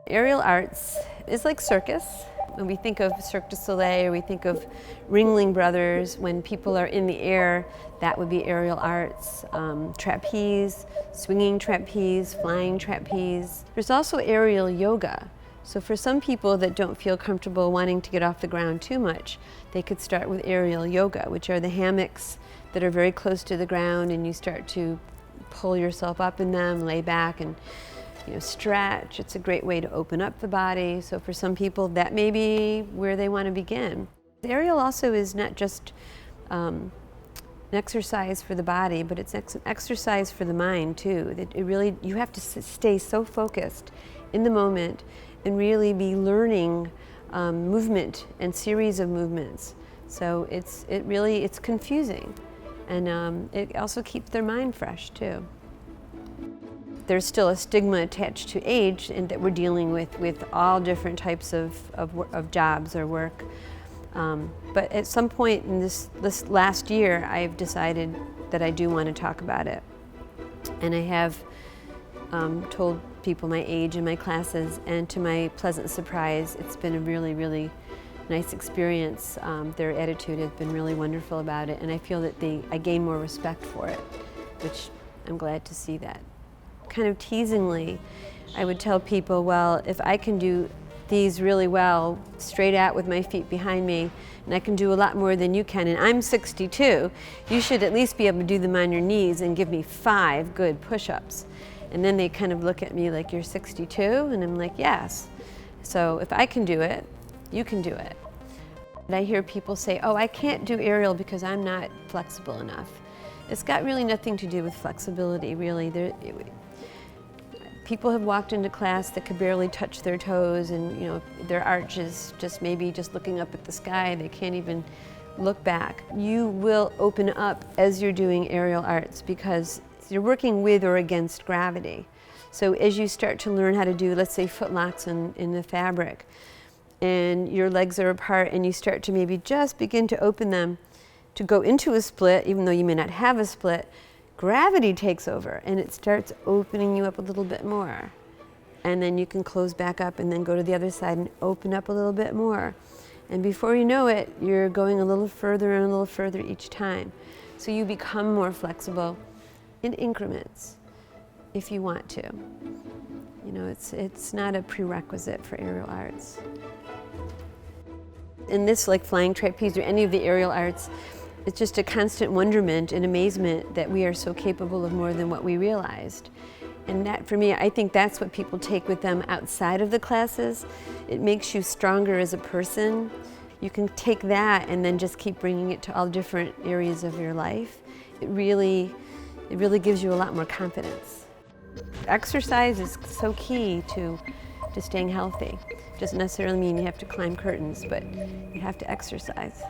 Aerial arts is like circus. When we think of Cirque du Soleil or we think of Ringling Brothers, when people are in the air, that would be aerial arts. Trapeze, swinging trapeze, flying trapeze. There's also aerial yoga. So for some people that don't feel comfortable wanting to get off the ground too much, they could start with aerial yoga, which are the hammocks that are very close to the ground, and you start to pull yourself up in them, lay back, and stretch. It's a great way to open up the body. So for some people, that may be where they want to begin. Aerial also is not just an exercise for the body, but it's an exercise for the mind too. That you have to stay so focused in the moment and really be learning movement and series of movements. So it's confusing, and it also keeps their mind fresh too. There's still a stigma attached to age, and that we're dealing with all different types of jobs or work. But at some point in this last year, I've decided that I do want to talk about it. And I have told people my age in my classes, and to my pleasant surprise, it's been a really, really nice experience. Their attitude has been really wonderful about it, and I feel that I gain more respect for it, which I'm glad to see that. Kind of teasingly, I would tell people, well, if I can do these really well, straight out with my feet behind me, and I can do a lot more than you can, and I'm 62, you should at least be able to do them on your knees and give me 5 good push-ups. And then they kind of look at me like, you're 62? And I'm like, yes. So if I can do it, you can do it. And I hear people say, oh, I can't do aerial because I'm not flexible enough. It's got really nothing to do with flexibility, really. People have walked into class that could barely touch their toes, and their arch is just maybe just looking up at the sky. They can't even look back. You will open up as you're doing aerial arts because you're working with or against gravity. So as you start to learn how to do, let's say, foot locks in the fabric, and your legs are apart, and you start to maybe just begin to open them to go into a split, even though you may not have a split, gravity takes over and it starts opening you up a little bit more. And then you can close back up and then go to the other side and open up a little bit more. And before you know it, you're going a little further and a little further each time. So you become more flexible in increments if you want to. It's not a prerequisite for aerial arts. In this, like flying trapeze or any of the aerial arts, it's just a constant wonderment and amazement that we are so capable of more than what we realized. And that, for me, I think that's what people take with them outside of the classes. It makes you stronger as a person. You can take that and then just keep bringing it to all different areas of your life. It really gives you a lot more confidence. Exercise is so key to staying healthy. Doesn't necessarily mean you have to climb curtains, but you have to exercise.